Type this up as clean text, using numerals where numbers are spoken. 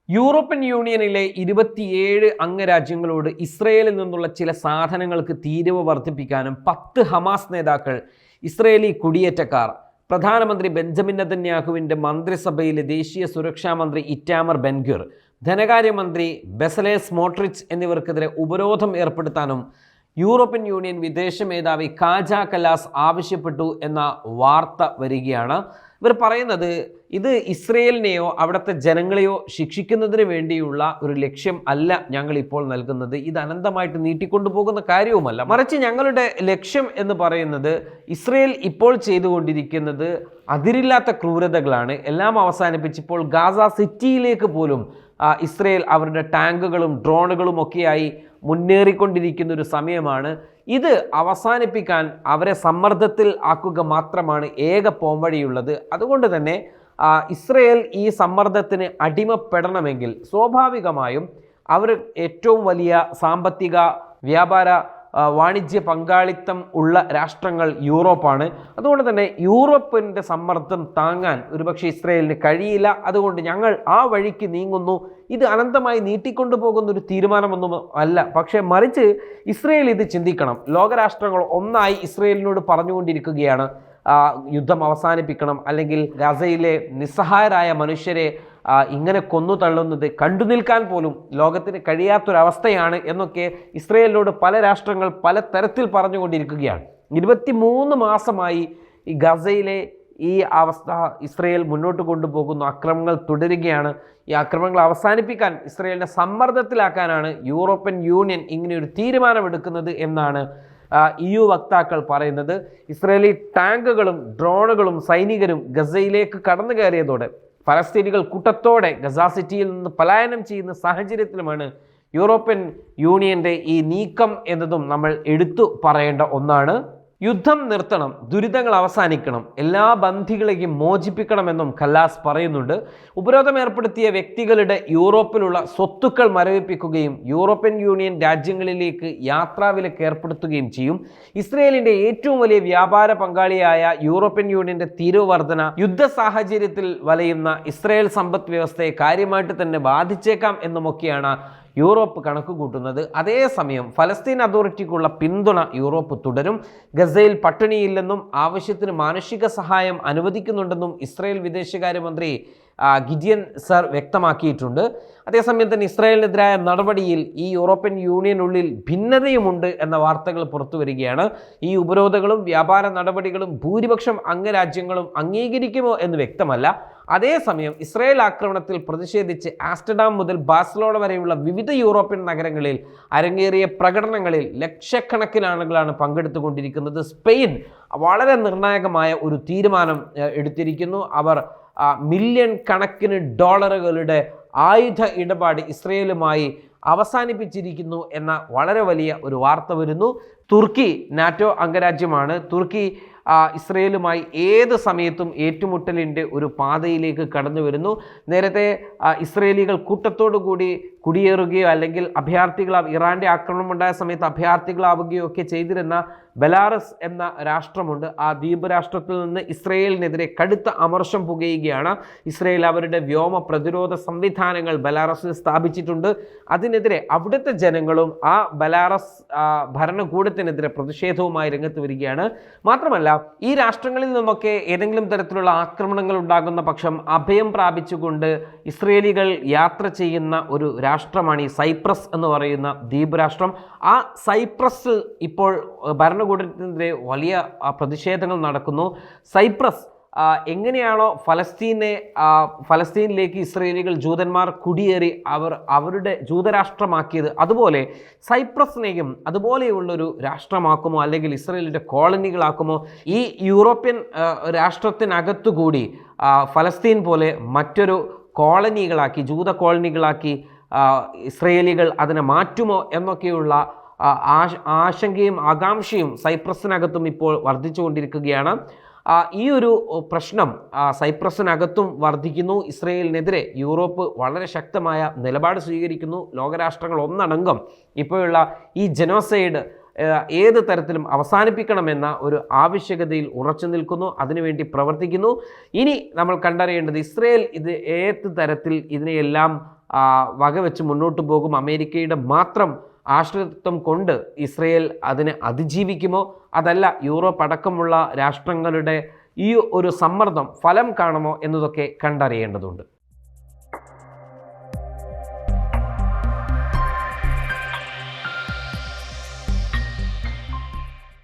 European യൂണിയനിലെ 27 അംഗരാജ്യങ്ങളോട് ഇസ്രയേലിൽ നിന്നുള്ള ചില സാധനങ്ങൾക്ക് തീരുവ വർദ്ധിപ്പിക്കാനും 10 ഹമാസ് നേതാക്കൾ, ഇസ്രയേലി കുടിയേറ്റക്കാർ, പ്രധാനമന്ത്രി ബെഞ്ചമിൻ നെതന്യാഹുവിൻ്റെ മന്ത്രിസഭയിലെ ദേശീയ സുരക്ഷാ മന്ത്രി ഇറ്റാമർ ബെൻഗ്വിർ, ധനകാര്യമന്ത്രി ബെസലേൽ സ്മോട്രിച്ച് എന്നിവർക്കെതിരെ ഉപരോധം ഏർപ്പെടുത്താനും യൂറോപ്യൻ യൂണിയൻ വിദേശ മേധാവി കാജ കലാസ് ആവശ്യപ്പെട്ടു എന്ന വാർത്ത വരികയാണ്. ഇവർ പറയുന്നത് ഇത് ഇസ്രയേലിനെയോ അവിടുത്തെ ജനങ്ങളെയോ ശിക്ഷിക്കുന്നതിന് വേണ്ടിയുള്ള ഒരു ലക്ഷ്യം അല്ല ഞങ്ങൾ ഇപ്പോൾ നൽകുന്നത്. ഇത് അനന്തമായിട്ട് നീട്ടിക്കൊണ്ടുപോകുന്ന കാര്യവുമല്ല, മറിച്ച് ഞങ്ങളുടെ ലക്ഷ്യം എന്ന് പറയുന്നത് ഇസ്രയേൽ ഇപ്പോൾ ചെയ്തുകൊണ്ടിരിക്കുന്നത് അതിരില്ലാത്ത ക്രൂരതകളാണ്. എല്ലാം അവസാനിപ്പിച്ചിപ്പോൾ ഗാസ സിറ്റിയിലേക്ക് പോലും ഇസ്രയേൽ അവരുടെ ടാങ്കുകളും ഡ്രോണുകളും ഒക്കെയായി മുന്നേറിക്കൊണ്ടിരിക്കുന്ന ഒരു സമയമാണ്. ഇത് അവസാനിപ്പിക്കാൻ അവരെ സമ്മർദ്ദത്തിൽ ആക്കുക മാത്രമാണ് ഏക പോംവഴിയുള്ളത്. അതുകൊണ്ട് തന്നെ ഇസ്രയേൽ ഈ സമ്മർദ്ദത്തിന് അടിമപ്പെടണമെങ്കിൽ സ്വാഭാവികമായും അവർ ഏറ്റവും വലിയ സാമ്പത്തിക വ്യാപാര വാണിജ്യ പങ്കാളിത്തം ഉള്ള രാഷ്ട്രങ്ങൾ യൂറോപ്പാണ്. അതുകൊണ്ട് തന്നെ യൂറോപ്പിൻ്റെ സമ്മർദ്ദം താങ്ങാൻ ഒരുപക്ഷെ ഇസ്രയേലിന് കഴിയില്ല. അതുകൊണ്ട് ഞങ്ങൾ ആ വഴിക്ക് നീങ്ങുന്നു. ഇത് അനന്തമായി നീട്ടിക്കൊണ്ടുപോകുന്ന ഒരു തീരുമാനമൊന്നും അല്ല, പക്ഷേ മറിച്ച് ഇസ്രയേൽ ഇത് ചിന്തിക്കണം. ലോകരാഷ്ട്രങ്ങൾ ഒന്നായി ഇസ്രയേലിനോട് പറഞ്ഞുകൊണ്ടിരിക്കുകയാണ് യുദ്ധം അവസാനിപ്പിക്കണം, അല്ലെങ്കിൽ ഗസയിലെ നിസ്സഹായരായ മനുഷ്യരെ ഇങ്ങനെ കൊന്നു തള്ളുന്നത് കണ്ടു നിൽക്കാൻ പോലും ലോകത്തിന് കഴിയാത്തൊരവസ്ഥയാണ് എന്നൊക്കെ ഇസ്രയേലിനോട് പല രാഷ്ട്രങ്ങൾ പല തരത്തിൽ പറഞ്ഞുകൊണ്ടിരിക്കുകയാണ്. 23 മാസമായി ഈ ഗസയിലെ ഈ അവസ്ഥ ഇസ്രയേൽ മുന്നോട്ട് കൊണ്ടുപോകുന്ന അക്രമങ്ങൾ തുടരുകയാണ്. ഈ അക്രമങ്ങൾ അവസാനിപ്പിക്കാൻ ഇസ്രയേലിനെ സമ്മർദ്ദത്തിലാക്കാനാണ് യൂറോപ്യൻ യൂണിയൻ ഇങ്ങനെയൊരു തീരുമാനമെടുക്കുന്നത് എന്നാണ് EU വക്താക്കൾ പറയുന്നത്. ഇസ്രയേലി ടാങ്കുകളും ഡ്രോണുകളും സൈനികരും ഗസയിലേക്ക് കടന്നു കയറിയതോടെ ഫലസ്തീനികൾ കൂട്ടത്തോടെ ഗസ സിറ്റിയിൽ നിന്ന് പലായനം ചെയ്യുന്ന സാഹചര്യത്തിലുമാണ് യൂറോപ്യൻ യൂണിയൻ്റെ ഈ നീക്കം എന്നതും നമ്മൾ എടുത്തു പറയേണ്ട ഒന്നാണ്. യുദ്ധം നിർത്തണം, ദുരിതങ്ങൾ അവസാനിക്കണം, എല്ലാ ബന്ധികളെയും മോചിപ്പിക്കണമെന്നും കലാസ് പറയുന്നുണ്ട്. ഉപരോധം ഏർപ്പെടുത്തിയ വ്യക്തികളുടെ യൂറോപ്പിലുള്ള സ്വത്തുക്കൾ മരവിപ്പിക്കുകയും യൂറോപ്യൻ യൂണിയൻ രാജ്യങ്ങളിലേക്ക് യാത്രാവിലക്ക് ഏർപ്പെടുത്തുകയും ചെയ്യും. ഇസ്രയേലിൻ്റെ ഏറ്റവും വലിയ വ്യാപാര പങ്കാളിയായ യൂറോപ്യൻ യൂണിയൻ്റെ തീരുവ വർധന യുദ്ധ സാഹചര്യത്തിൽ വലയുന്ന ഇസ്രയേൽ സമ്പദ് വ്യവസ്ഥയെ കാര്യമായിട്ട് തന്നെ ബാധിച്ചേക്കാം എന്നുമൊക്കെയാണ് യൂറോപ്പ് കണക്ക് കൂട്ടുന്നത്. അതേസമയം ഫലസ്തീൻ അതോറിറ്റിക്കുള്ള പിന്തുണ യൂറോപ്പ് തുടരും. ഗസയിൽ പട്ടിണിയില്ലെന്നും ആവശ്യത്തിന് മാനുഷിക സഹായം അനുവദിക്കുന്നുണ്ടെന്നും ഇസ്രായേൽ വിദേശകാര്യമന്ത്രി ഗിഡിയൻ സർ വ്യക്തമാക്കിയിട്ടുണ്ട്. അതേസമയം തന്നെ ഇസ്രായേലിനെതിരായ നടപടിയിൽ ഈ യൂറോപ്യൻ യൂണിയനുള്ളിൽ ഭിന്നതയുമുണ്ട് എന്ന വാർത്തകൾ പുറത്തു വരികയാണ്. ഈ ഉപരോധങ്ങളും വ്യാപാര നടപടികളും ഭൂരിപക്ഷം അംഗരാജ്യങ്ങളും അംഗീകരിക്കുമോ എന്ന് വ്യക്തമല്ല. അതേസമയം ഇസ്രായേൽ ആക്രമണത്തിൽ പ്രതിഷേധിച്ച് ആംസ്റ്റർഡാം മുതൽ ബാഴ്സലോണ വരെയുള്ള വിവിധ യൂറോപ്യൻ നഗരങ്ങളിൽ അരങ്ങേറിയ പ്രകടനങ്ങളിൽ ലക്ഷക്കണക്കിന് ആളുകളാണ് പങ്കെടുത്തുകൊണ്ടിരിക്കുന്നത്. സ്പെയിൻ വളരെ നിർണായകമായ ഒരു തീരുമാനം എടുത്തിരിക്കുന്നു. അവർ മില്യൺ കണക്കിന് ഡോളറുകളുടെ ആയുധ ഇടപാട് ഇസ്രയേലുമായി അവസാനിപ്പിച്ചിരിക്കുന്നു എന്ന വളരെ വലിയ ഒരു വാർത്ത വരുന്നു. തുർക്കി നാറ്റോ അംഗരാജ്യമാണ്. തുർക്കി ഇസ്രയേലുമായി ഏത് സമയത്തും ഏറ്റുമുട്ടലിൻ്റെ ഒരു പാതയിലേക്ക് കടന്നു വരുന്നു. നേരത്തെ ഇസ്രയേലികൾ കൂട്ടത്തോടു കൂടി കുടിയേറുകയോ അല്ലെങ്കിൽ ഇറാൻ്റെ ആക്രമണം ഉണ്ടായ സമയത്ത് അഭയാർത്ഥികളാവുകയോ ഒക്കെ ചെയ്തിരുന്ന ബെലാറസ് എന്ന രാഷ്ട്രമുണ്ട്. ആ ദ്വീപ് രാഷ്ട്രത്തിൽ നിന്ന് ഇസ്രയേലിനെതിരെ കടുത്ത അമർഷം പുകയുകയാണ്. ഇസ്രയേൽ അവരുടെ വ്യോമ പ്രതിരോധ സംവിധാനങ്ങൾ ബെലാറസിൽ സ്ഥാപിച്ചിട്ടുണ്ട്. അതിനെതിരെ അവിടുത്തെ ജനങ്ങളും ആ ബെലാറസ് ഭരണകൂടത്തിനെതിരെ പ്രതിഷേധവുമായി രംഗത്ത് വരികയാണ്. മാത്രമല്ല, ഈ രാഷ്ട്രങ്ങളിൽ നിന്നൊക്കെ ഏതെങ്കിലും തരത്തിലുള്ള ആക്രമണങ്ങൾ ഉണ്ടാകുന്ന പക്ഷം അഭയം പ്രാപിച്ചുകൊണ്ട് ഇസ്രയേലികൾ യാത്ര ചെയ്യുന്ന ഒരു രാഷ്ട്രമാണ് ഈ സൈപ്രസ് എന്ന് പറയുന്ന ദ്വീപ് രാഷ്ട്രം. ആ സൈപ്രസിൽ ഇപ്പോൾ ഭരണകൂടത്തിനെതിരെ വലിയ പ്രതിഷേധങ്ങൾ നടക്കുന്നു. സൈപ്രസ് എങ്ങനെയാണോ ഫലസ്തീനിലേക്ക് ഇസ്രയേലികൾ ജൂതന്മാർ കുടിയേറി അവരുടെ ജൂതരാഷ്ട്രമാക്കിയത്, അതുപോലെ സൈപ്രസിനെയും അതുപോലെയുള്ളൊരു രാഷ്ട്രമാക്കുമോ അല്ലെങ്കിൽ ഇസ്രയേലിൻ്റെ കോളനികളാക്കുമോ? ഈ യൂറോപ്യൻ രാഷ്ട്രത്തിനകത്തുകൂടി ഫലസ്തീൻ പോലെ മറ്റൊരു കോളനികളാക്കി, ജൂത കോളനികളാക്കി ഇസ്രയേലികൾ അതിനെ മാറ്റുമോ എന്നൊക്കെയുള്ള ആശങ്കയും ആകാംക്ഷയും സൈപ്രസിനകത്തും ഇപ്പോൾ വർദ്ധിച്ചുകൊണ്ടിരിക്കുകയാണ്. ഈ ഒരു പ്രശ്നം സൈപ്രസിനകത്തും വർദ്ധിക്കുന്നു. ഇസ്രയേലിനെതിരെ യൂറോപ്പ് വളരെ ശക്തമായ നിലപാട് സ്വീകരിക്കുന്നു. ലോകരാഷ്ട്രങ്ങൾ ഒന്നടങ്കം ഇപ്പോഴുള്ള ഈ ജനോസൈഡ് ഏത് തരത്തിലും അവസാനിപ്പിക്കണമെന്ന ഒരു ആവശ്യകതയിൽ ഉറച്ചു നിൽക്കുന്നു, അതിനുവേണ്ടി പ്രവർത്തിക്കുന്നു. ഇനി നമ്മൾ കണ്ടറിയേണ്ടത് ഇസ്രയേൽ ഇത് ഏത് തരത്തിൽ ഇതിനെയെല്ലാം വകവെച്ച് മുന്നോട്ട് പോകും? അമേരിക്കയുടെ മാത്രം ആശ്രിതത്വം കൊണ്ട് ഇസ്രയേൽ അതിനെ അതിജീവിക്കുമോ? അതല്ല യൂറോപ്പ് അടക്കമുള്ള രാഷ്ട്രങ്ങളുടെ ഈ ഒരു സമ്മർദ്ദം ഫലം കാണുമോ എന്നതൊക്കെ കണ്ടറിയേണ്ടതുണ്ട്.